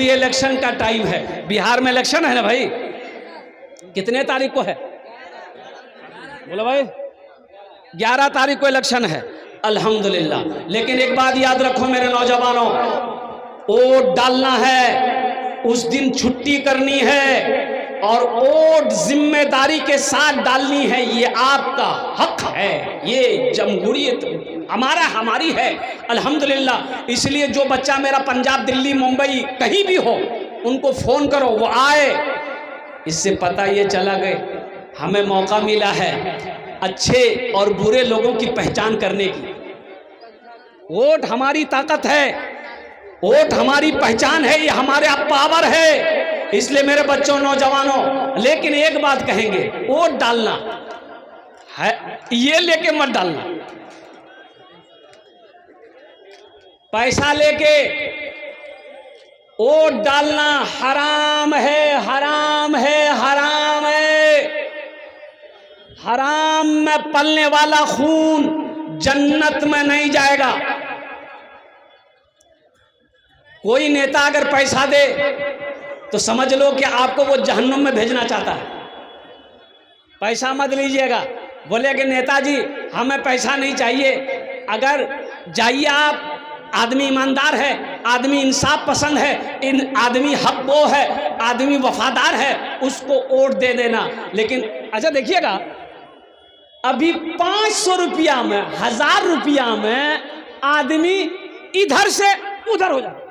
ये इलेक्शन का टाइम है, बिहार में इलेक्शन है ना भाई। कितने तारीख को है? बोलो भाई। 11 तारीख को इलेक्शन है, अल्हम्दुलिल्लाह। लेकिन एक बात याद रखो मेरे नौजवानों, वोट डालना है, उस दिन छुट्टी करनी है और वोट जिम्मेदारी के साथ डालनी है। ये आपका हक है, ये जमहूरियत हमारी है, अल्हम्दुलिल्लाह। इसलिए जो बच्चा मेरा पंजाब, दिल्ली, मुंबई कहीं भी हो, उनको फ़ोन करो, वो आए। इससे पता ये चला गए हमें मौका मिला है अच्छे और बुरे लोगों की पहचान करने की। वोट हमारी ताकत है, वोट हमारी पहचान है, ये हमारे पावर है। इसलिए मेरे बच्चों, नौजवानों, लेकिन एक बात कहेंगे, वोट डालना है, ये लेके मत डालना। पैसा लेके वोट डालना हराम है, हराम है, हराम है। हराम में पलने वाला खून जन्नत में नहीं जाएगा। कोई नेता अगर पैसा दे तो समझ लो कि आपको वो जहन्नुम में भेजना चाहता है। पैसा मत लीजिएगा, बोले कि नेताजी हमें पैसा नहीं चाहिए। अगर जाइए आप, आदमी ईमानदार है, आदमी इंसाफ पसंद है, इन आदमी हक वो है, आदमी वफादार है, उसको वोट दे देना। लेकिन अच्छा देखिएगा, अभी 500 रुपया में, 1000 रुपया में आदमी इधर से उधर हो जाता,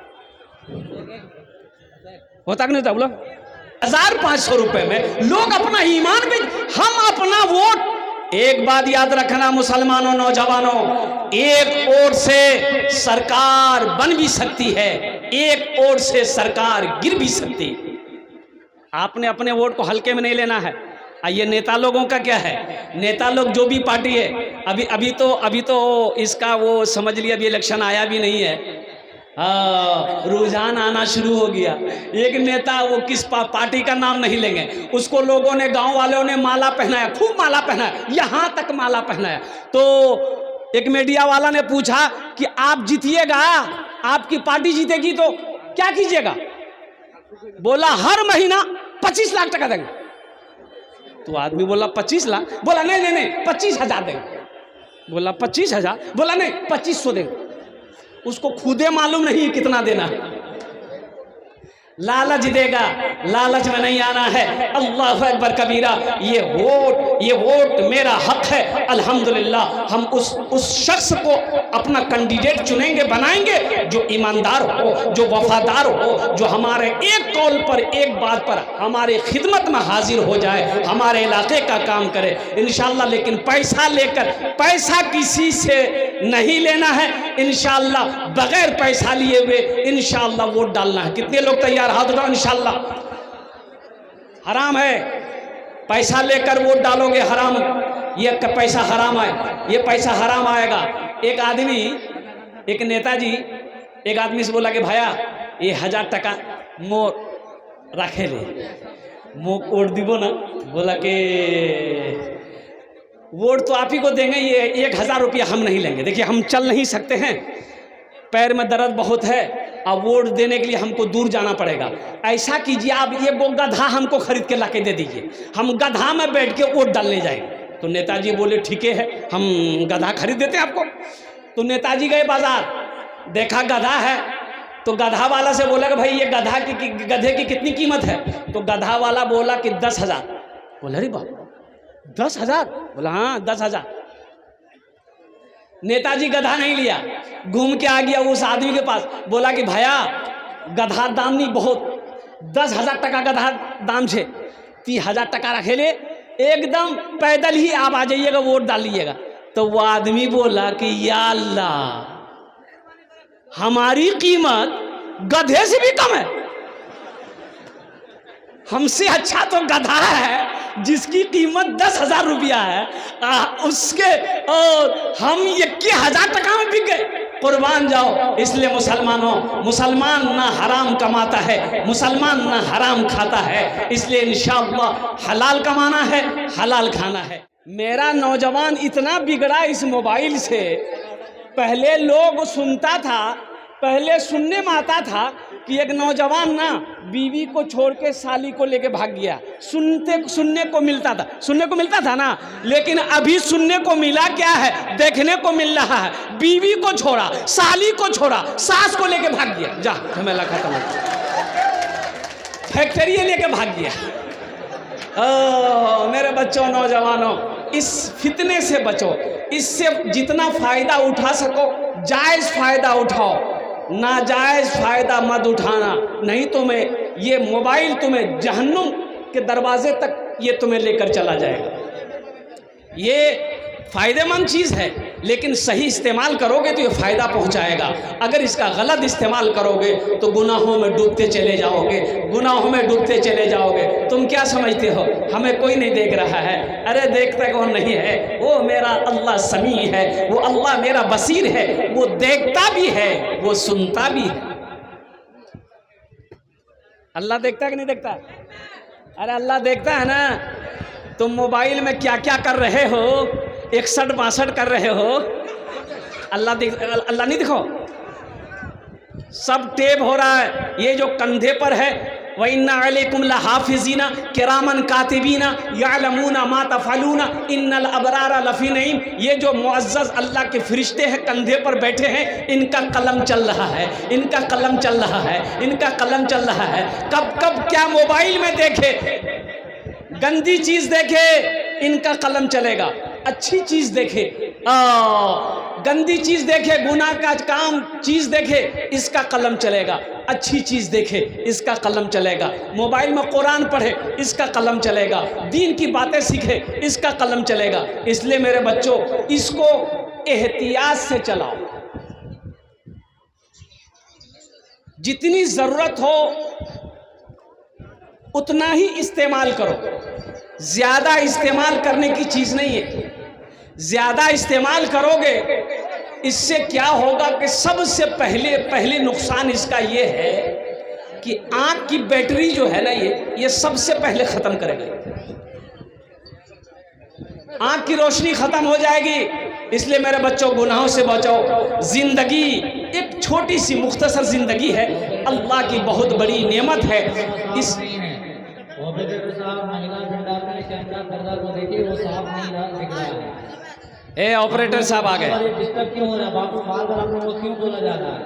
होता कि नहीं होता? बोलो 1500 रुपए में लोग अपना ईमान बेच, हम अपना वोट। एक बात याद रखना मुसलमानों, नौजवानों, एक वोट से सरकार बन भी सकती है, एक वोट से सरकार गिर भी सकती है। आपने अपने वोट को हल्के में नहीं लेना है। ये नेता लोगों का क्या है, नेता लोग जो भी पार्टी है, अभी तो इसका वो समझ लिया, अभी इलेक्शन आया भी नहीं है, रुझान आना शुरू हो गया। एक नेता, वो किस पार्टी का नाम नहीं लेंगे, उसको लोगों ने, गांव वालों ने माला पहनाया, खूब माला पहनाया, यहाँ तक माला पहनाया। तो एक मीडिया वाला ने पूछा कि आप जीतिएगा, आपकी पार्टी जीतेगी तो क्या कीजिएगा? बोला हर महीना 25 लाख टका देंगे। तो आदमी बोला 25 लाख? बोला नहीं 25,000 देंगे। बोला 25,000? बोला नहीं 2500 देंगे। उसको खुदे मालूम नहीं कितना देना है। लालच देगा, लालच में नहीं आना है। अल्लाह अकबर कबीरा। ये वोट मेरा हक है, अल्हम्दुलिल्लाह। हम उस शख्स को अपना कैंडिडेट चुनेंगे, बनाएंगे, जो ईमानदार हो, जो वफादार हो, जो हमारे एक कॉल पर, एक बात पर हमारे खिदमत में हाजिर हो जाए, हमारे इलाके का काम करे इंशाअल्लाह। लेकिन पैसा लेकर, पैसा किसी से नहीं लेना है इंशाअल्लाह। बगैर पैसा लिए हुए इंशाअल्लाह वोट डालना है। कितने लोग तैयार? हाथ उठाओ इंशाअल्लाह। हराम है, पैसा लेकर वोट डालोगे हराम, ये पैसा हराम आए, ये पैसा हराम आएगा। एक आदमी, एक नेताजी एक आदमी से बोला कि भैया ये 1000 टका मोर रखे ले, मोक वोट दीबो ना। बोला कि वोट तो आप ही को देंगे, ये 1000 रुपया हम नहीं लेंगे। देखिए हम चल नहीं सकते हैं, पैर में दर्द बहुत है, अब वोट देने के लिए हमको दूर जाना पड़ेगा। ऐसा कीजिए आप, ये गधा हमको खरीद के लाके दे दीजिए, हम गधा में बैठ के वोट डालने जाएंगे। तो नेताजी बोले ठीक है, हम गधा खरीद देते हैं आपको। तो नेताजी गए बाजार, देखा गधा है, तो गधा वाला से बोला कि भाई ये गधे की कितनी कीमत है? तो गधा वाला बोला कि 10,000। बोला अरे बाप 10,000? बोला हाँ 10,000। नेताजी गधा नहीं लिया, घूम के आ गया उस आदमी के पास, बोला कि भैया गधा दाम नहीं बहुत, 10,000 टका गधा दाम छे, 30,000 टका रखे ले, एकदम पैदल ही आप आ जाइएगा, वोट डाल लीजिएगा। तो वो आदमी बोला कि या अल्लाह, हमारी कीमत गधे से भी कम है, हमसे अच्छा तो गधा है जिसकी कीमत 10,000 रुपया है, उसके, और हम 21,000 टका में बिक गए। कुर्बान जाओ। इसलिए मुसलमानों, मुसलमान ना हराम कमाता है, मुसलमान ना हराम खाता है। इसलिए इंशाअल्लाह हलाल कमाना है, हलाल खाना है। मेरा नौजवान इतना बिगड़ा इस मोबाइल से। पहले लोग सुनता था पहले सुनने में आता था कि एक नौजवान ना बीवी को छोड़ के साली को लेके भाग गया, सुनने को मिलता था ना। लेकिन अभी सुनने को मिला क्या है, देखने को मिल रहा है, बीवी को छोड़ा, साली को छोड़ा, सास को लेके भाग गया, जा झमेला खत्म हो, फैक्ट्री लेके भाग गया। मेरे बच्चों, नौजवानों, इस फितने से बचो, इससे जितना फायदा उठा सको जायज फायदा उठाओ, नाजायज फायदा मत उठाना, नहीं तो मैं ये मोबाइल तुम्हें जहन्नुम के दरवाजे तक ये तुम्हें लेकर चला जाएगा। ये फ़ायदेमंद चीज़ है, लेकिन सही इस्तेमाल करोगे तो ये फ़ायदा पहुंचाएगा। अगर इसका गलत इस्तेमाल करोगे तो गुनाहों में डूबते चले जाओगे, गुनाहों में डूबते चले जाओगे। तुम क्या समझते हो हमें कोई नहीं देख रहा है? अरे देखता कौन नहीं है, वो मेरा अल्लाह समी है, वो अल्लाह मेरा बसीर है, वो देखता भी है, वो सुनता भी है। अल्लाह देखता है कि नहीं देखता? अरे अल्लाह देखता है ना। तुम मोबाइल में क्या क्या कर रहे हो, 61-62 कर रहे हो, अल्लाह नहीं दिखो? सब टेप हो रहा है। ये जो कंधे पर है, व इन्ना अलैकुम लहाफिज़ीना किरामन कातिबीना यअलमूना मा तफ़अलूना इन्नल अबरारा लफ़ी नईम, ये जो मुअज़्ज़ज़ अल्लाह के फरिश्ते हैं कंधे पर बैठे हैं, इनका कलम चल रहा है, इनका कलम चल रहा है, इनका कलम चल रहा है। कब कब क्या मोबाइल में देखे, गंदी चीज़ देखे, इनका कलम चलेगा। अच्छी चीज़ देखे, गंदी चीज़ देखे, गुनाह का काम चीज़ देखे, इसका कलम चलेगा। अच्छी चीज़ देखे, इसका कलम चलेगा। मोबाइल में कुरान पढ़े, इसका कलम चलेगा। दीन की बातें सीखे, इसका कलम चलेगा। इसलिए मेरे बच्चों, इसको एहतियात से चलाओ, जितनी ज़रूरत हो उतना ही इस्तेमाल करो। ज़्यादा इस्तेमाल करने की चीज़ नहीं है। ज़्यादा इस्तेमाल करोगे, इससे क्या होगा कि सबसे पहले नुकसान इसका ये है कि आँख की बैटरी जो है ना, ये सबसे पहले ख़त्म करेगा। आँख की रोशनी ख़त्म हो जाएगी। इसलिए मेरे बच्चों, गुनाहों से बचो। ज़िंदगी एक छोटी सी मुख्तसर ज़िंदगी है, अल्लाह की बहुत बड़ी नेमत है। इस ऑपरेटर साहब आ गए। डिस्टर्ब क्यों हो रहा है? बापू बार-बार आप लोगों को क्यों बोला जा रहा है?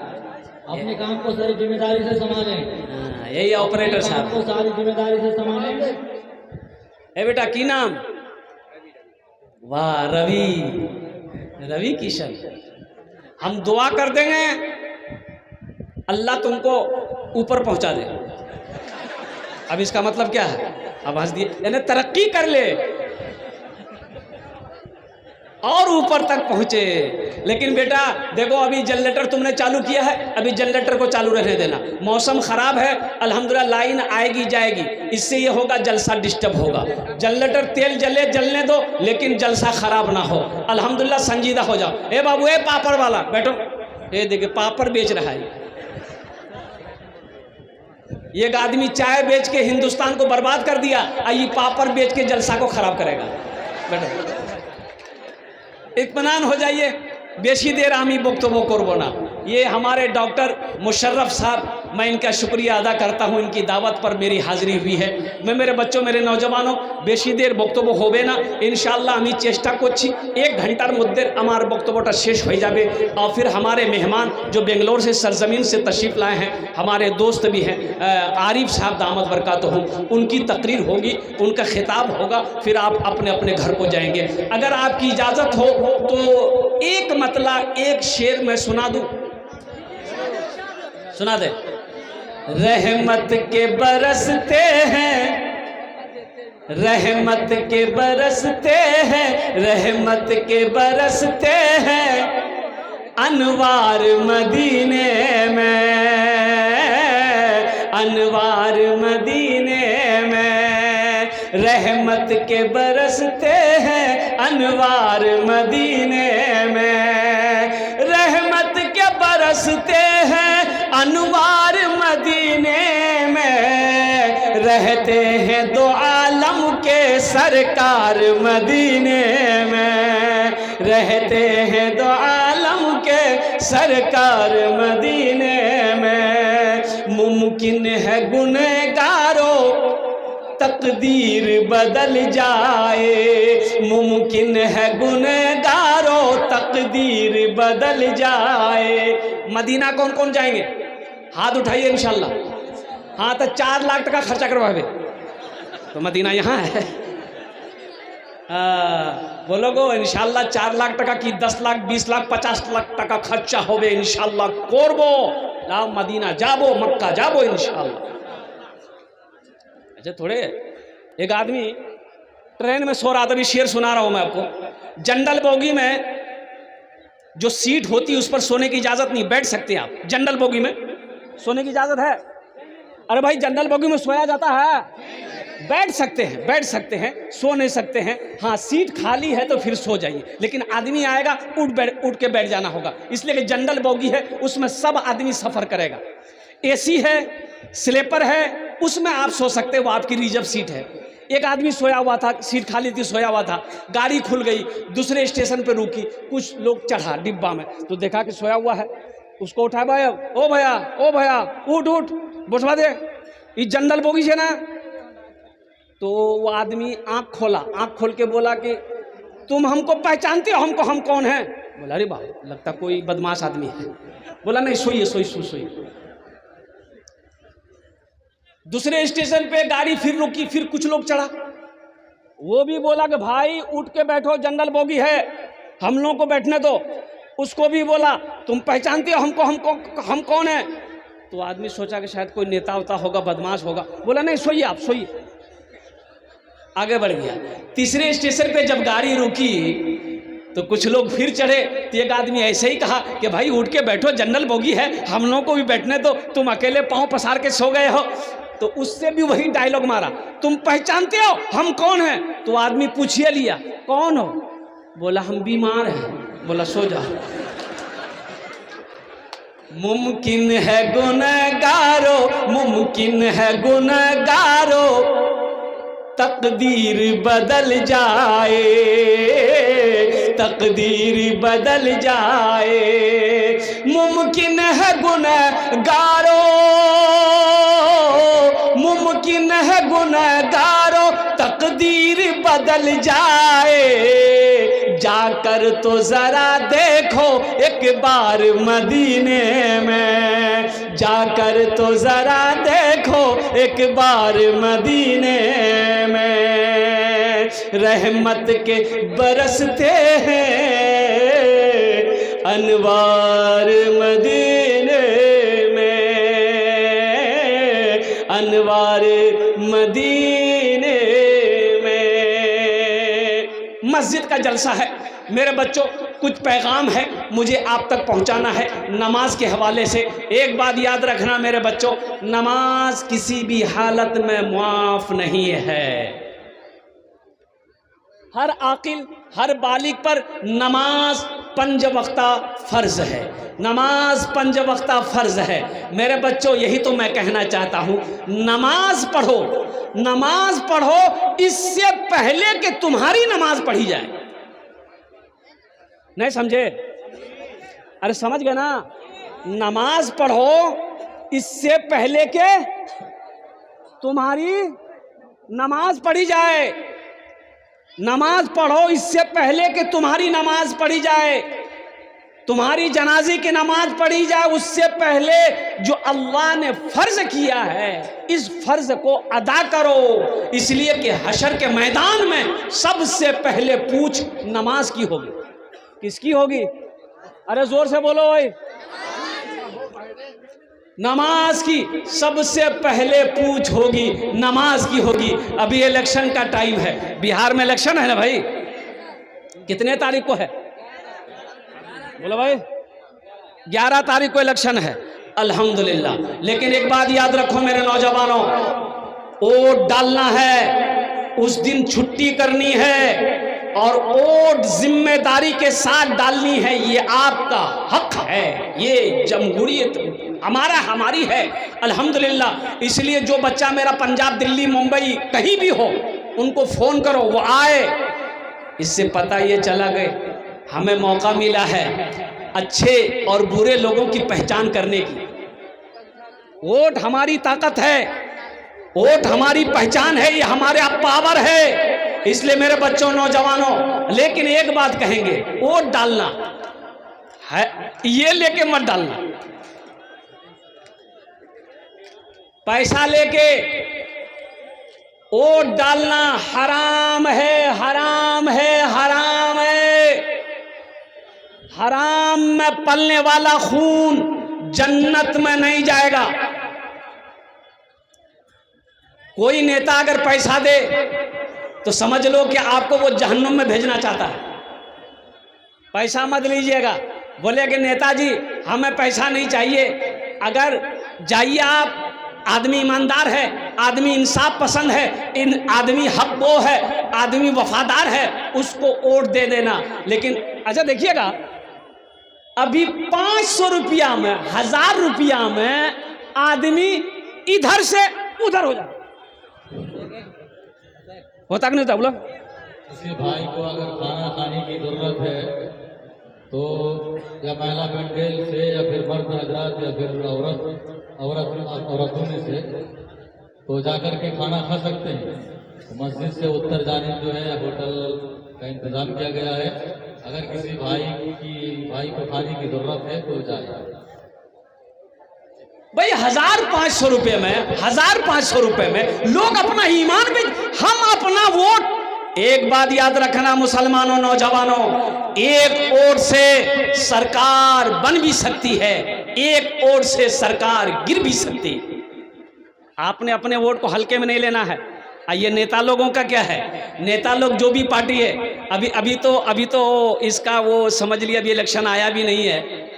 अपने काम को सारी जिम्मेदारी से संभालें। यही ऑपरेटर साहब को सारी जिम्मेदारी से संभालें। ए बेटा, की नाम? वाह, रवि किशन। हम दुआ कर देंगे, अल्लाह तुमको ऊपर पहुंचा दे। अब इसका मतलब क्या है? अब हंस दिए, यानी तरक्की कर ले और ऊपर तक पहुंचे। लेकिन बेटा देखो, अभी जनरेटर तुमने चालू किया है, अभी जनरेटर को चालू रहने देना। मौसम ख़राब है, अल्हम्दुलिल्लाह लाइन आएगी जाएगी, इससे ये होगा जलसा डिस्टर्ब होगा। जनरेटर तेल जलने दो, लेकिन जलसा ख़राब ना हो। अल्हम्दुलिल्लाह संजीदा हो जाओ। ए बाबू, ए पापड़ वाला बैठो, ये देखिए पापड़ बेच रहा है। एक आदमी चाय बेच के हिंदुस्तान को बर्बाद कर दिया, ये पापड़ बेच के जलसा को ख़राब करेगा। बैठो, इत्मीनान हो जाइए। बेशी देर आमी बक्तबो करबो ना। ये हमारे डॉक्टर मुशर्रफ साहब, मैं इनका शुक्रिया अदा करता हूँ, इनकी दावत पर मेरी हाज़िरी हुई है। मैं मेरे बच्चों, मेरे नौजवानों, बेशी देर बक्तब्য হবে না। इंशाल्लाह আমি চেষ্টা করছি 1 घंटार মধ্যে আমার বক্তব্যটা শেষ হয়ে যাবে। और फिर हमारे मेहमान जो बेंगलोर से सरजमीन से तशरीफ़ लाए हैं, हमारे दोस्त भी हैं, आरिफ साहब दामद बरकातहुम, उनकी तकरीर होगी, उनका खिताब होगा, फिर आप अपने अपने घर को जाएंगे। अगर आपकी इजाज़त हो तो एक मतला, एक शेर मैं सुना दूँ? सुना दे। रहमत के बरसते हैं, रहमत के बरसते हैं, रहमत के बरसते हैं अनवार मदीने में, अनवार मदीने में। रहमत के बरसते हैं अनवार मदीने में, रहमत के बरसते हैं अनवार मदीने में। रहते हैं दो आलम के सरकार मदीने में, रहते हैं दो आलम के सरकार मदीने में। मुमकिन है गुनहगारों तकदीर बदल जाए, मुमकिन है गुनहगारों तकदीर बदल जाए। मदीना कौन कौन जाएंगे? हाथ उठाइए इंशाल्लाह। हाँ तो 4 लाख टका खर्चा करवावे तो मदीना यहाँ है। बोलोगो इंशाल्लाह 4 लाख टका की 10 लाख 20 लाख 50 लाख टका खर्चा होवे इंशाल्लाह करबो। लाओ मदीना जाबो, मक्का जाबो इंशाल्लाह। अच्छा थोड़े, एक आदमी ट्रेन में सो रहा था, अभी शेर सुना रहा हूं मैं आपको। जनरल बोगी में जो सीट होती है उस पर सोने की इजाजत नहीं, बैठ सकते आप। जनरल बोगी में सोने की इजाजत है? अरे भाई जनरल बोगी में सोया जाता है? बैठ सकते हैं, बैठ सकते हैं, सो नहीं सकते हैं। हाँ सीट खाली है तो फिर सो जाइए, लेकिन आदमी आएगा उठ के बैठ जाना होगा। इसलिए कि जनरल बोगी है उसमें सब आदमी सफर करेगा। एसी है, स्लीपर है, उसमें आप सो सकते हो, वो आपकी रिजर्व सीट है। एक आदमी सोया हुआ था, सीट खाली थी, सोया हुआ था, गाड़ी खुल गई, दूसरे स्टेशन पे रुकी, कुछ लोग चढ़ा डिब्बा में तो देखा कि सोया हुआ है, उसको उठाया, भाई ओ भैया, ओ भैया उठ उठ बैठवा दे, ये जनरल बोगी है ना। तो वो आदमी आंख खोला, आंख खोल के बोला कि तुम हमको पहचानते हो, हम कौन हैं? बोला अरे बाबू लगता कोई बदमाश आदमी है। बोला नहीं सोइए सोइए। दूसरे स्टेशन पे गाड़ी फिर रुकी, फिर कुछ लोग चढ़ा, वो भी बोला कि भाई उठ के बैठो, जनरल बोगी है, हम लोगों को बैठने दो। उसको भी बोला तुम पहचानते हो हम कौन है? तो आदमी सोचा कि शायद कोई नेता उता होगा, बदमाश होगा। बोला नहीं सोइए आप सोइए, आगे बढ़ गया। तीसरे स्टेशन पे जब गाड़ी रुकी तो कुछ लोग फिर चढ़े, तो एक आदमी ऐसे ही कहा कि भाई उठ के बैठो, जनरल बोगी है, हम लोगों को भी बैठने दो, तुम अकेले पांव पसार के सो गए हो। तो उससे भी वही डायलॉग मारा, तुम पहचानते हो हम कौन हैं? तो आदमी पूछिए लिया कौन हो? बोला हम बीमार हैं। बोला सो जाओ। मुमकिन है गुनहगारो, मुमकिन है गुनहगारो तकदीर बदल जाए, तकदीर बदल जाए। मुमकिन है गुनहगारो, मुमकिन है गुनहगारो तकदीर बदल जाए। जाकर तो जरा देखो एक बार मदीने में, जाकर तो जरा देखो एक बार मदीने में। रहमत के बरसते हैं अनवार मदीने में, अनवार मदीने में। मस्जिद का जलसा है मेरे बच्चों, कुछ पैगाम है मुझे आप तक पहुंचाना है नमाज के हवाले से। एक बात याद रखना मेरे बच्चों, नमाज किसी भी हालत में मुआफ नहीं है। हर आकिल, हर बालिग पर नमाज 5 वक्ता फ़र्ज है, नमाज 5 वक्ता फ़र्ज है। मेरे बच्चों यही तो मैं कहना चाहता हूँ, नमाज पढ़ो, नमाज पढ़ो इससे पहले कि तुम्हारी नमाज पढ़ी जाए। नहीं समझे? अरे समझ गए ना? नमाज पढ़ो इससे पहले के तुम्हारी नमाज पढ़ी जाए, नमाज पढ़ो इससे पहले कि तुम्हारी नमाज पढ़ी जाए, तुम्हारी जनाजे की नमाज पढ़ी जाए, उससे पहले जो अल्लाह ने फ़र्ज किया है इस फ़र्ज को अदा करो। इसलिए कि हशर के मैदान में सबसे पहले पूछ नमाज की होगी। किसकी होगी? अरे जोर से बोलो भाई। नमाज की सबसे पहले पूछ होगी, नमाज की होगी। अभी इलेक्शन का टाइम है, बिहार में इलेक्शन है ना भाई, कितने तारीख को है? बोलो भाई 11 तारीख को इलेक्शन है, अल्हम्दुलिल्लाह। लेकिन एक बात याद रखो मेरे नौजवानों, वोट डालना है, उस दिन छुट्टी करनी है और वोट जिम्मेदारी के साथ डालनी है। ये आपका हक है, ये जमहूरियत हमारी है, अल्हम्दुलिल्लाह। इसलिए जो बच्चा मेरा पंजाब, दिल्ली, मुंबई कहीं भी हो, उनको फ़ोन करो, वो आए। इससे पता ये चला गए हमें मौका मिला है अच्छे और बुरे लोगों की पहचान करने की। वोट हमारी ताकत है, वोट हमारी पहचान है, ये हमारे पावर है। इसलिए मेरे बच्चों, नौजवानों, लेकिन एक बात कहेंगे, वोट डालना है ये लेके मत डालना, पैसा लेके वोट डालना हराम है, हराम है, हराम है। हराम में पलने वाला खून जन्नत में नहीं जाएगा। कोई नेता अगर पैसा दे तो समझ लो कि आपको वो जहन्नुम में भेजना चाहता है। पैसा मत लीजिएगा, बोले कि नेताजी हमें पैसा नहीं चाहिए। अगर जाइए आप, आदमी ईमानदार है, आदमी इंसाफ पसंद है, इन आदमी हक वो है, आदमी वफादार है, उसको वोट दे देना। लेकिन अच्छा देखिएगा, अभी 500 रुपया में, 1000 रुपया में आदमी इधर से उधर हो जाता, होता कि नहीं होता? बोलो। किसी भाई को अगर खाना खाने की जरूरत है तो या महिला मंडल से या फिर मर्द हजरात या फिर औरतों में से तो जाकर के खाना खा सकते हैं। तो मस्जिद से उत्तर जाने जो है होटल का इंतजाम किया गया है। अगर किसी भाई को खाने की जरूरत है तो जाए। भाई 1500 रुपये में, 1500 रुपये में लोग अपना ईमान बेच, हम अपना वोट। एक बात याद रखना मुसलमानों, नौजवानों, एक वोट से सरकार बन भी सकती है, एक वोट से सरकार गिर भी सकती है। आपने अपने वोट को हल्के में नहीं लेना है। ये नेता लोगों का क्या है, नेता लोग जो भी पार्टी है, अभी तो इसका वो समझ लिया, अभी इलेक्शन आया भी नहीं है,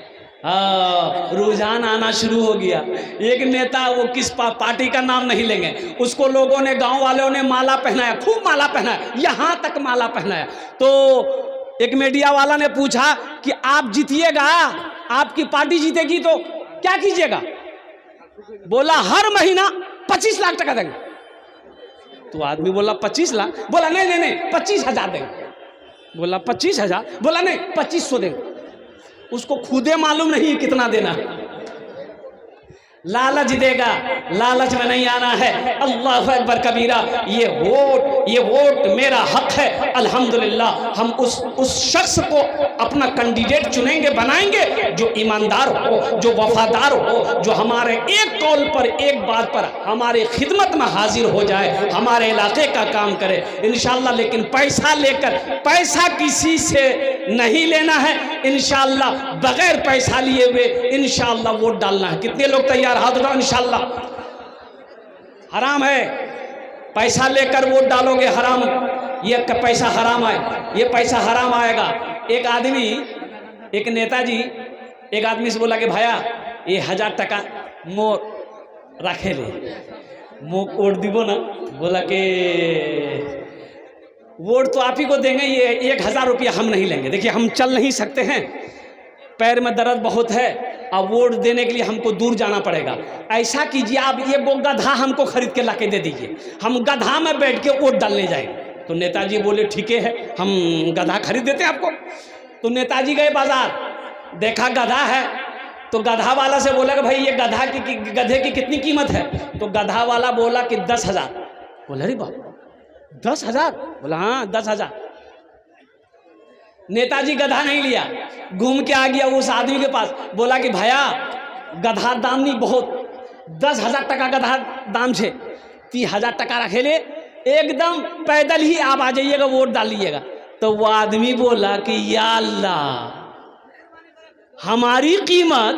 रुझान आना शुरू हो गया। एक नेता, वो किस पार्टी का नाम नहीं लेंगे, उसको लोगों ने, गांव वालों ने माला पहनाया, खूब माला पहनाया, यहाँ तक माला पहनाया। तो एक मीडिया वाला ने पूछा कि आप जीतिएगा, आपकी पार्टी जीतेगी तो क्या कीजिएगा? बोला हर महीना 25 लाख टका देंगे। तो आदमी बोला 25 लाख? बोला नहीं 25,000 देंगे। बोला 25,000? बोला नहीं 2500 देंगे। उसको खुदे मालूम नहीं कितना देना है। लालच देगा, लालच में नहीं आना है। अल्लाह अकबर कबीरा। ये वोट मेरा हक है। अल्हम्दुलिल्लाह हम उस शख्स को अपना कैंडिडेट चुनेंगे, बनाएंगे जो ईमानदार हो, जो वफादार हो, जो हमारे एक कौल पर, एक बात पर हमारे खिदमत में हाजिर हो जाए, हमारे इलाके का काम करे इंशाअल्लाह। लेकिन पैसा लेकर, पैसा किसी से नहीं लेना है इंशाअल्लाह, बगैर पैसा लिए हुए इंशाअल्लाह वोट डालना है। कितने लोग तैयार? हाथ उठाओ इंशाअल्लाह। हराम है, पैसा लेकर वोट डालोगे हराम, ये पैसा हराम आए, ये पैसा हराम आएगा। एक आदमी, एक नेताजी एक आदमी से बोला कि भैया ये 1000 टका मोर रखे ले, मोक वोट दीबो ना। बोला कि वोट तो आप ही को देंगे, ये 1000 रुपया हम नहीं लेंगे। देखिए हम चल नहीं सकते हैं, पैर में दर्द बहुत है, अब वोट देने के लिए हमको दूर जाना पड़ेगा। ऐसा कीजिए आप, ये वो गधा हमको खरीद के लाके दे दीजिए, हम गधा में बैठ के वोट डालने जाएंगे। तो नेताजी बोले ठीक है, हम गधा खरीद देते हैं आपको। तो नेताजी गए बाजार, देखा गधा है, तो गधा वाला से बोला कि भाई ये गधे की कितनी कीमत है? तो गधा वाला बोला कि 10,000। बोला अरे बाप 10,000? बोला हाँ 10,000। नेताजी गधा नहीं लिया, घूम के आ गया उस आदमी के पास, बोला कि भैया गधा दाम नहीं बहुत, 10,000 टका गधा दाम छे, 30,000 टका रखे ले, एकदम पैदल ही आप आ जाइएगा, वोट डाल लीजिएगा। तो वो आदमी बोला कि या अल्लाह, हमारी कीमत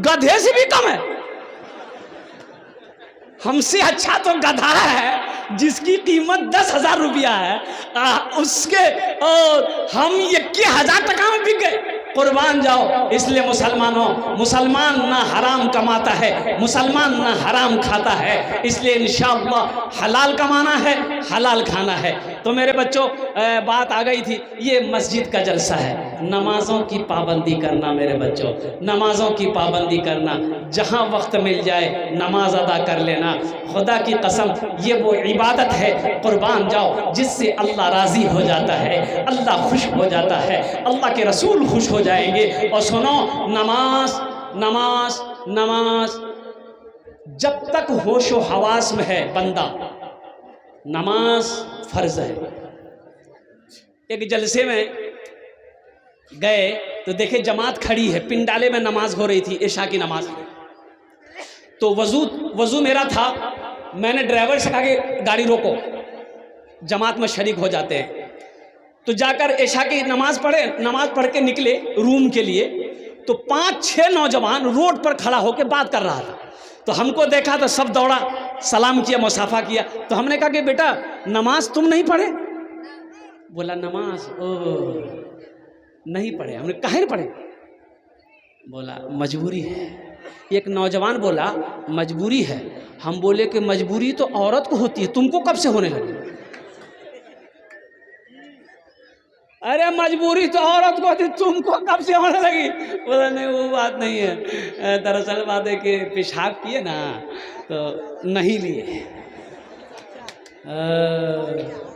गधे से भी कम है, हमसे अच्छा तो गधा है जिसकी कीमत 10,000 रुपया है, उसके और हम 21,000 टका में बिक गए। कुर्बान जाओ। इसलिए मुसलमानों, मुसलमान ना हराम कमाता है, मुसलमान ना हराम खाता है। इसलिए इंशाअल्लाह हलाल कमाना है, हलाल खाना है। तो मेरे बच्चों बात आ गई थी, ये मस्जिद का जलसा है, नमाज़ों की पाबंदी करना। मेरे बच्चों नमाज़ों की पाबंदी करना, जहाँ वक्त मिल जाए नमाज अदा कर लेना। खुदा की कसम ये वो इबादत है, कुर्बान जाओ, जिससे अल्लाह राज़ी हो जाता है, अल्लाह खुश हो जाता है, अल्लाह के रसूल खुश हो जाएंगे। और सुनो, नमाज नमाज नमाज जब तक होशो हवास में है बंदा, नमाज फर्ज है। एक जलसे में गए तो देखे जमात खड़ी है, पिंडाले में नमाज हो रही थी, इशा की नमाज। तो वजू मेरा था, मैंने ड्राइवर से कहा कि गाड़ी रोको, जमात में शरीक हो जाते हैं। तो जाकर इशा की नमाज पढ़े, नमाज पढ़ के निकले रूम के लिए, तो 5-6 नौजवान रोड पर खड़ा होकर बात कर रहा था। तो हमको देखा तो सब दौड़ा, सलाम किया, मुसाफा किया। तो हमने कहा कि बेटा नमाज तुम नहीं पढ़े? बोला नमाज नहीं पढ़े। हमने काहे नहीं पढ़े? बोला मजबूरी है। एक नौजवान बोला मजबूरी है। हम बोले कि मजबूरी तो औरत को होती है, तुमको कब से होने लगी? अरे मजबूरी तो औरत को होती, तुमको कब से होने लगी? बोला नहीं वो बात नहीं है, दरअसल बात है कि पेशाब किए ना तो नहीं लिए।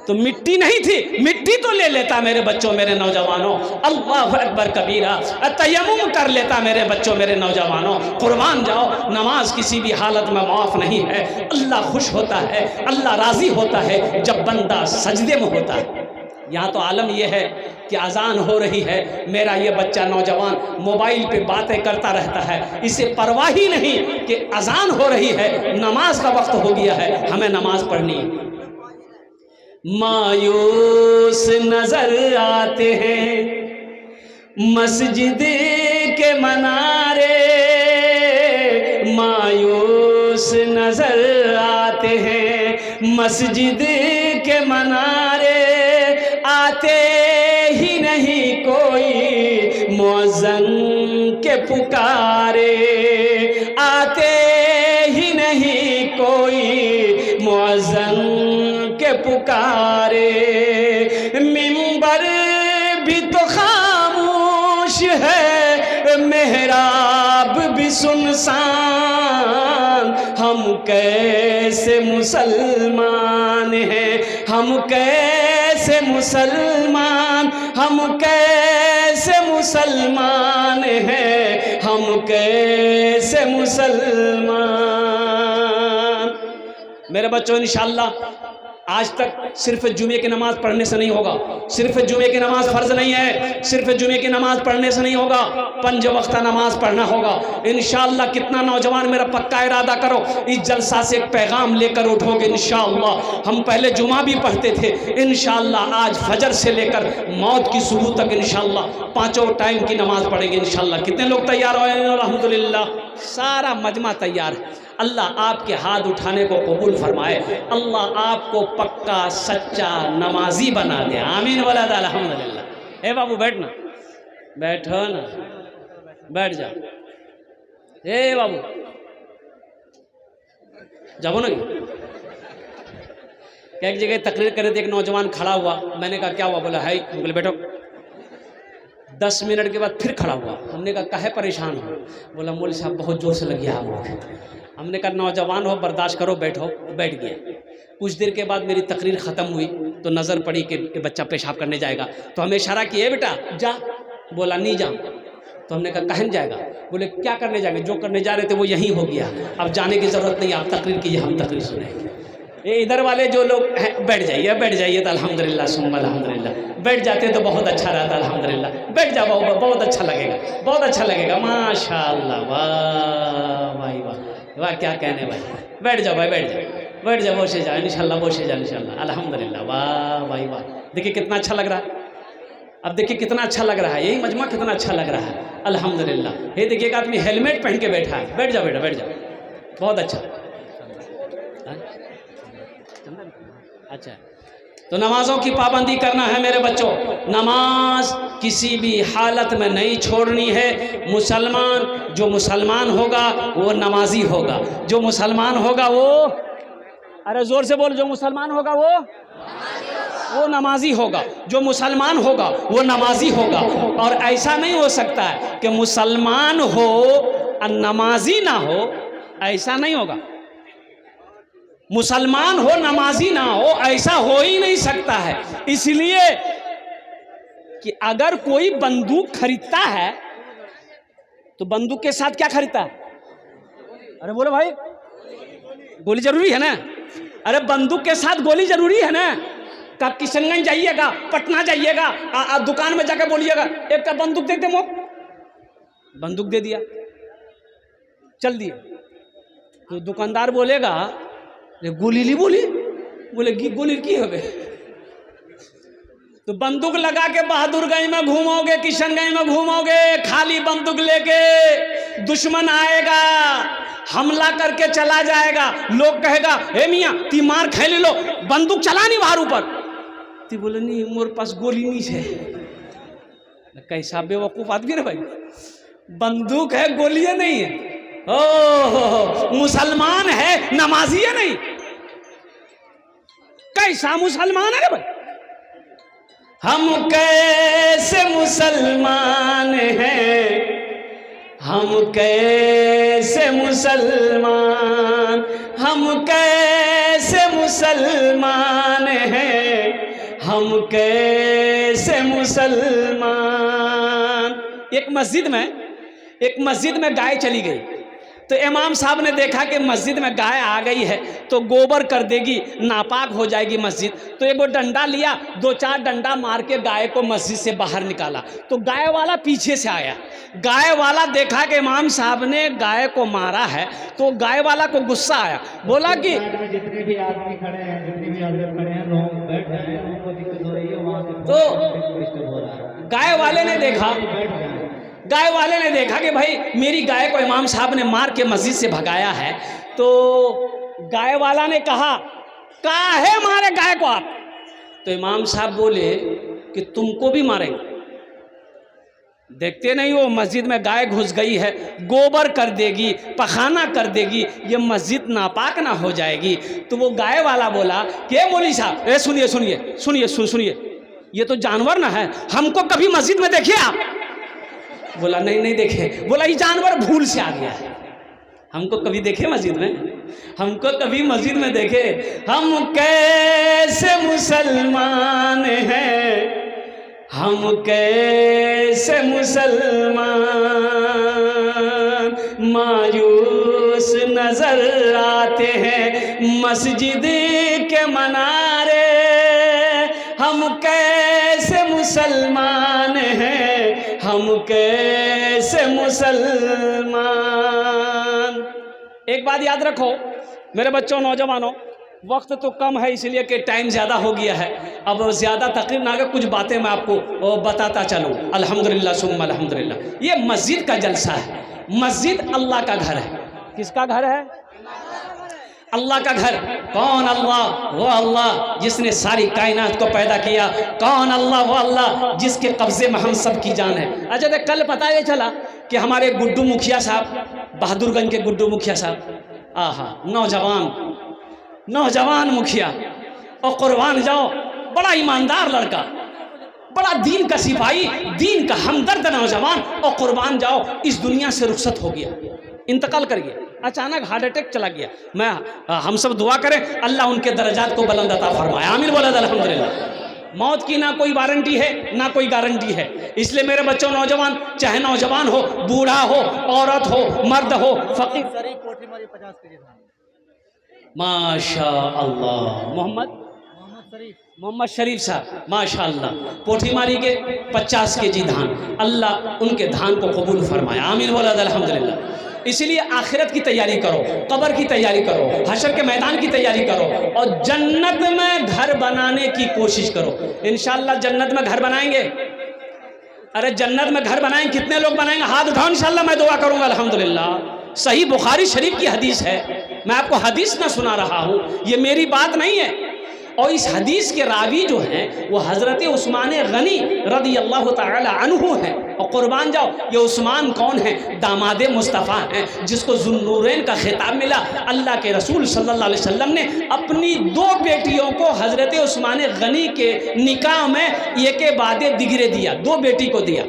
तो मिट्टी नहीं थी, मिट्टी तो ले लेता मेरे बच्चों मेरे नौजवानों, अल्लाह अकबर कबीरा, तयम्मुम कर लेता मेरे बच्चों मेरे नौजवानों। कुर्बान जाओ, नमाज किसी भी हालत में माफ़ नहीं है। अल्लाह खुश होता है, अल्लाह राज़ी होता है जब बंदा सजदे में होता है। यहाँ तो आलम यह है कि अजान हो रही है, मेरा ये बच्चा नौजवान मोबाइल पे बातें करता रहता है, इसे परवाह ही नहीं कि अजान हो रही है, नमाज का वक्त हो गया है, हमें नमाज पढ़नी है। मायूस नजर आते हैं मस्जिद के मनारे, मायूस नजर आते हैं मस्जिद के मनारे, आते ही नहीं कोई मुअज्जिन के पुकारे, आते ही नहीं कोई मुअज्जिन के पुकारे। मिंबर भी तो खामोश है, मेहराब भी सुनसान, हम कैसे मुसलमान हैं, हम कैसे मुसलमान, हम कैसे मुसलमान हैं, हम कैसे मुसलमान। मेरे बच्चों इंशाअल्लाह आज तक सिर्फ जुमे की नमाज पढ़ने से नहीं होगा, सिर्फ जुमे की नमाज फ़र्ज नहीं है, सिर्फ जुमे की नमाज पढ़ने से नहीं होगा, 5 वक्त नमाज पढ़ना होगा इंशाअल्लाह। कितना नौजवान मेरा पक्का इरादा करो, इस जलसा से एक पैगाम लेकर उठोगे इंशाअल्लाह। हम पहले जुमा भी पढ़ते थे, इंशाअल्लाह आज फजर से लेकर मौत की सुबह तक इंशाअल्लाह 5 टाइम की नमाज पढ़ेंगे इंशाअल्लाह। कितने लोग तैयार हुए हैं? अल्हम्दुलिल्लाह, सारा मजमा तैयार है। अल्लाह आपके हाथ उठाने को कबूल फरमाए, अल्लाह आपको पक्का सच्चा नमाजी बना दे, आमीन वाला अल्हम्दुलिल्लाह। ए बाबू बैठना, बैठो ना, बैठ जा। ए बाबू जाओ ना। एक जगह तकरीर करे थे, एक नौजवान खड़ा हुआ, मैंने कहा क्या हुआ? बोला है। बोले बैठो। 10 मिनट के बाद फिर खड़ा हुआ, हमने कहा काहे परेशान हो? बोला मौलवी साहब बहुत जोर से लगी आग। हमने कहा नौजवान हो, बर्दाश्त करो, बैठो। बैठ गया। कुछ देर के बाद मेरी तकरीर ख़त्म हुई तो नज़र पड़ी कि बच्चा पेशाब करने जाएगा, तो हमें इशारा किए बेटा जा। बोला नहीं जा। तो हमने कहा कहाँ जाएगा? बोले क्या करने जाएंगे, जो करने जा रहे थे वो यहीं हो गया, अब जाने की ज़रूरत नहीं, आप तकरीर कीजिए, हम तकरीर सुनेंगे। ये इधर वाले जो लोग हैं बैठ जाइए, बैठ जाइए तो अल्हम्दुलिल्लाह सुम्मा अल्हम्दुलिल्लाह, बैठ जाते तो बहुत अच्छा रहता अल्हम्दुलिल्लाह। बैठ जाओ, बहुत अच्छा लगेगा, बहुत अच्छा लगेगा, माशाअल्लाह, वाह भाई वाह वाह, क्या कहने भाई। बैठ जाओ भाई, बैठ जाओ, बैठ जाओ, बोशे जाओ इंशाल्लाह, बोशे जाओ इंशाल्लाह, अल्हम्दुलिल्लाह, वाह भाई वाह। देखिए कितना अच्छा लग रहा है, अब देखिए कितना अच्छा लग रहा है, यही मजमा कितना अच्छा लग रहा है अल्हम्दुलिल्लाह। ये देखिए एक आदमी हेलमेट पहन के बैठा है, बैठ जाओ बेटा, बैठ जाओ, बहुत अच्छा। अच्छा, तो नमाजों की पाबंदी करना है मेरे बच्चों, नमाज किसी भी हालत में नहीं छोड़नी है। मुसलमान, जो मुसलमान होगा वो नमाजी होगा, जो मुसलमान होगा वो, अरे जोर से बोल, जो मुसलमान होगा वो नमाजी होगा, जो मुसलमान होगा वो नमाजी होगा। और ऐसा नहीं हो सकता है कि मुसलमान हो और नमाजी ना हो, ऐसा नहीं होगा। मुसलमान हो नमाजी ना हो, ऐसा हो ही नहीं सकता है। इसलिए कि अगर कोई बंदूक खरीदता है तो बंदूक के साथ क्या खरीदता है? अरे बोलो भाई, गोली जरूरी है ना? अरे बंदूक के साथ गोली जरूरी है ना? कब किशनगंज जाइएगा, पटना जाइएगा, दुकान में जाकर बोलिएगा एक का बंदूक दे दे, बंदूक दे दिया, चल दिया। तो दुकानदार बोलेगा गोली ली, बोले गोली की हो गए। तो बंदूक लगा के बहादुरगंज में घूमोगे, किशनगंज में घूमोगे, खाली बंदूक लेके, दुश्मन आएगा, हमला करके चला जाएगा, लोग कहेगा हे मियाँ ती मार खाई ले लो, बंदूक चला नहीं बाहर ऊपर। ती बोले नहीं मोर पास गोली नहीं है। कैसा बेवकूफ आदमी है भाई, बंदूक है गोली नहीं है। ओ मुसलमान है नमाजी है नहीं, कैसा मुसलमान है भाई? हम कैसे मुसलमान हैं, हम कैसे मुसलमान, हम कैसे मुसलमान हैं, हम कैसे मुसलमान। एक मस्जिद में गाय चली गई, तो इमाम साहब ने देखा कि मस्जिद में गाय आ गई है तो गोबर कर देगी, नापाक हो जाएगी मस्जिद। तो एक वो डंडा लिया, 2-4 डंडा मार के गाय को मस्जिद से बाहर निकाला। तो गाय वाला पीछे से आया, गाय वाला देखा कि इमाम साहब ने गाय को मारा है, तो गाय वाला को गुस्सा आया, बोला कि जितने भी आदमी खड़े हैं, जितने भी हजरत खड़े हैं, लोग बैठ जाएं, उनको दिक्कत हो रही है वहाँ से, तो गाय वाले ने देखा कि भाई मेरी गाय को इमाम साहब ने मार के मस्जिद से भगाया है। तो गाय वाला ने कहा काहे मारे गाय को आप? तो इमाम साहब बोले कि तुमको भी मारेंगे। देखते नहीं हो मस्जिद में गाय घुस गई है, गोबर कर देगी, पखाना कर देगी, ये मस्जिद नापाक ना हो जाएगी। तो वो गाय वाला बोला कि मौलवी साहब सुनिए, ये तो जानवर ना है, हमको कभी मस्जिद में देखिए आप? बोला नहीं देखे। बोला ये जानवर भूल से आ गया है, हमको कभी देखे मस्जिद में? हमको कभी मस्जिद में देखे? हम कैसे मुसलमान हैं, हम कैसे मुसलमान, मायूस नजर आते हैं मस्जिद के मनारे, हम कैसे मुसलमान हैं, हम कैसे मुसलमान। एक बात याद रखो मेरे बच्चों, नौजवानों, वक्त तो कम है इसलिए कि टाइम ज़्यादा हो गया है, अब ज़्यादा तकलीफ ना कर, कुछ बातें मैं आपको बताता चलूँ। अल्हम्दुलिल्लाह सुम्मा अल्हम्दुलिल्लाह। ये मस्जिद का जलसा है, मस्जिद अल्लाह का घर है। किसका घर है? अल्लाह का घर। कौन अल्लाह? वो अल्लाह जिसने सारी कायनात को पैदा किया। कौन अल्लाह? वो अल्लाह जिसके कब्जे में हम सब की जान है। अच्छा देख, कल पता ये चला कि हमारे गुड्डू मुखिया साहब, बहादुरगंज के गुड्डू मुखिया साहब, आहा नौजवान मुखिया, और कुर्बान जाओ, बड़ा ईमानदार लड़का, बड़ा दीन का सिपाही, दीन का हमदर्द नौजवान, और कुर्बान जाओ इस दुनिया से रुखसत हो गया, इंतकाल कर गया, अचानक हार्ट अटैक चला गया। हम सब दुआ करें अल्लाह उनके दर्जात को बुलंद अता फरमाए, आमीन बोला अल्हम्दुलिल्लाह। मौत की ना कोई वारंटी है ना कोई गारंटी है, इसलिए मेरे बच्चों नौजवान, चाहे नौजवान हो, बूढ़ा हो, औरत हो, मर्द हो, फकीर, माशा अल्लाह, मोहम्मद शरीफ साहब माशाअल्लाह, पोठीमारी के 50 केजी धान, अल्लाह उनके धान को कबूल फरमाया, आमीन बोला अल्हम्दुलिल्लाह। इसलिए आखिरत की तैयारी करो, कब्र की तैयारी करो, हशर के मैदान की तैयारी करो, और जन्नत में घर बनाने की कोशिश करो। इंशाअल्लाह जन्नत में घर बनाएंगे। अरे जन्नत में घर बनाएंगे, कितने लोग बनाएंगे? हाथ उठाओ, इंशाअल्लाह मैं दुआ करूंगा अल्हम्दुलिल्लाह। सही बुखारी शरीफ की हदीस है, मैं आपको हदीस ना सुना रहा हूँ, ये मेरी बात नहीं है। और इस हदीस के रावी जो हैं वो हज़रत उस्मान गनी रज़ी अल्लाह ताला अन्हु हैं। और कुर्बान जाओ, ये उस्मान कौन है? दामादे मुस्तफ़ा हैं, जिसको ज़ुन्नूरैन का खिताब मिला। अल्लाह के रसूल सल्लल्लाहु अलैहि वसल्लम ने अपनी 2 बेटियों को हज़रत उस्मान गनी के निकाह में एक बाद दिगरे दिया, 2 बेटी को दिया।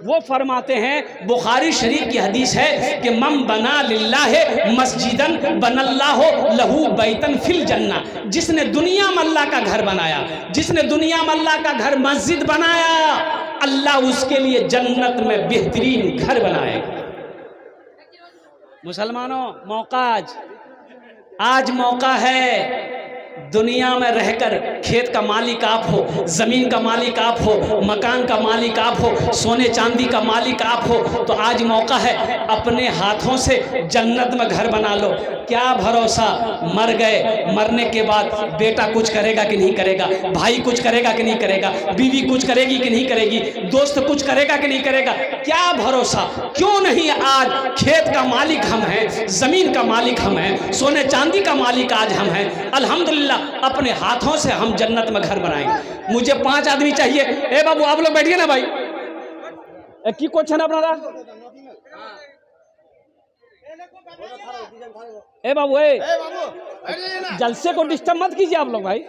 वो फरमाते हैं, बुखारी शरीफ की हदीस है कि मम बना लिल्लाह मस्जिदन बनल्लाहु लहू बैतन फिल जन्ना, जिसने दुनिया में अल्लाह का घर बनाया, जिसने दुनिया में अल्लाह का घर मस्जिद बनाया, अल्लाह उसके लिए जन्नत में बेहतरीन घर बनाएगा। मुसलमानों, मौका आज मौका है। दुनिया में रहकर खेत का मालिक आप हो, ज़मीन का मालिक आप हो, मकान का मालिक आप हो, सोने चांदी का मालिक आप हो, तो आज मौका है अपने हाथों से जन्नत में घर बना लो। क्या भरोसा, मर गए, मरने के बाद बेटा कुछ करेगा कि नहीं करेगा, भाई कुछ करेगा कि नहीं करेगा, बीवी कुछ करेगी कि नहीं करेगी, दोस्त कुछ करेगा कि नहीं करेगा, क्या भरोसा। क्यों नहीं आज खेत का मालिक हम हैं, ज़मीन का मालिक हम हैं, सोने चांदी का मालिक आज हम हैं। अल्हम्दुलिल्लाह अपने हाथों से हम जन्नत में घर बनाएंगे। मुझे 5 आदमी चाहिए। ए बाबू आप लोग बैठिए ना भाई। की क्वेश्चन अपना ए बाबू, जलसे को डिस्टर्ब मत कीजिए आप लोग भाई।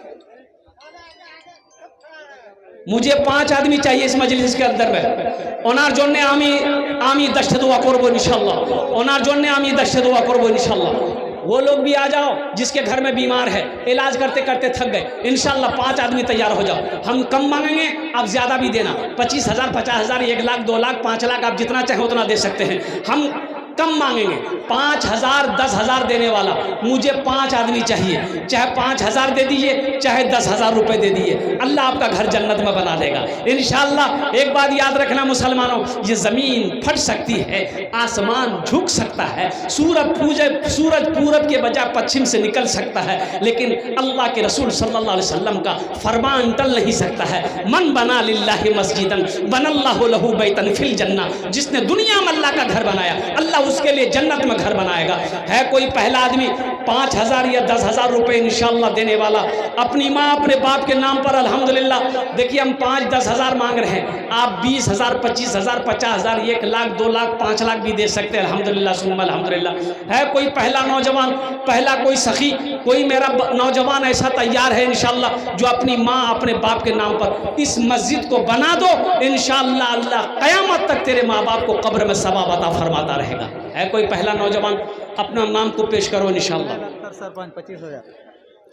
मुझे 5 आदमी चाहिए इस मजलिस के अंदर में। ओनार जोड़ने आमी दश्त दुआ करबो इंशाल्लाह। ओनार जोड़ने आमी दश्त दुआ करबो इंशाल्लाह। वो लोग भी आ जाओ जिसके घर में बीमार है, इलाज करते करते थक गए। इंशाल्लाह 5 आदमी तैयार हो जाओ। हम कम मांगेंगे, आप ज़्यादा भी देना। 25,000, 50,000, 1 लाख, 2 लाख, 5 लाख, आप जितना चाहें उतना दे सकते हैं। हम कम मांगेंगे। 5,000, 10,000 देने वाला, मुझे 5 आदमी चाहिए। चाहे 5,000 दे दीजिए, चाहे 10,000 रुपये दे दीजिए, अल्लाह आपका घर जन्नत में बना देगा इंशाअल्लाह। एक बात याद रखना मुसलमानों, ये ज़मीन फट सकती है, आसमान झुक सकता है, सूरज पूरब के बजाय पश्चिम से निकल सकता है, लेकिन अल्लाह के रसूल सल्लल्लाहु अलैहि वसल्लम का फरमान टल नहीं सकता है। मन बना लिल्लाहि मस्जिदन बनल्लाहु लहू बैतन फिल जन्ना, जिसने दुनिया में अल्लाह का घर बनाया, अल्लाह उसके लिए जन्नत में घर बनाएगा। है कोई पहला आदमी 5,000 या 10,000 रुपये इंशाअल्लाह देने वाला अपनी माँ अपने बाप के नाम पर? अल्हम्दुलिल्लाह। देखिए हम 5-10 हज़ार मांग रहे हैं, आप 20,000, 25,000, 50,000, 1 लाख, 2 लाख, 5 लाख भी दे सकते हैं। अल्हम्दुलिल्लाह सुम्मा अल्हम्दुलिल्लाह। है कोई पहला नौजवान, पहला कोई सखी, कोई मेरा नौजवान ऐसा तैयार है इंशाअल्लाह जो अपनी माँ अपने बाप के नाम पर इस मस्जिद को बना दो, इंशाअल्लाह अल्लाह क़यामत तक तेरे माँ बाप को कब्र में सवाब अता फरमाता रहेगा। है कोई पहला नौजवान? अपना नाम को पेश करो इंशाअल्लाह। सरपंच 25,000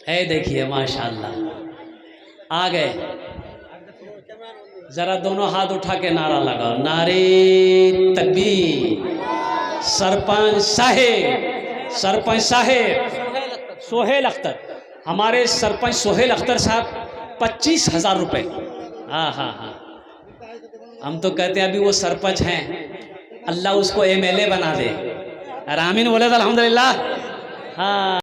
है, देखिए माशाअल्लाह आ गए। जरा दोनों हाथ उठा के नारा लगाओ, नारे तकबीर। सरपंच साहेब सोहेल अख्तर, हमारे सरपंच सोहेल अख्तर साहब 25,000 रुपये। हाँ हाँ हाँ, हम तो कहते हैं अभी वो सरपंच हैं, अल्लाह उसको MLA बना दे। आमीन बोले तो अल्हम्दुलिल्लाह। हाँ।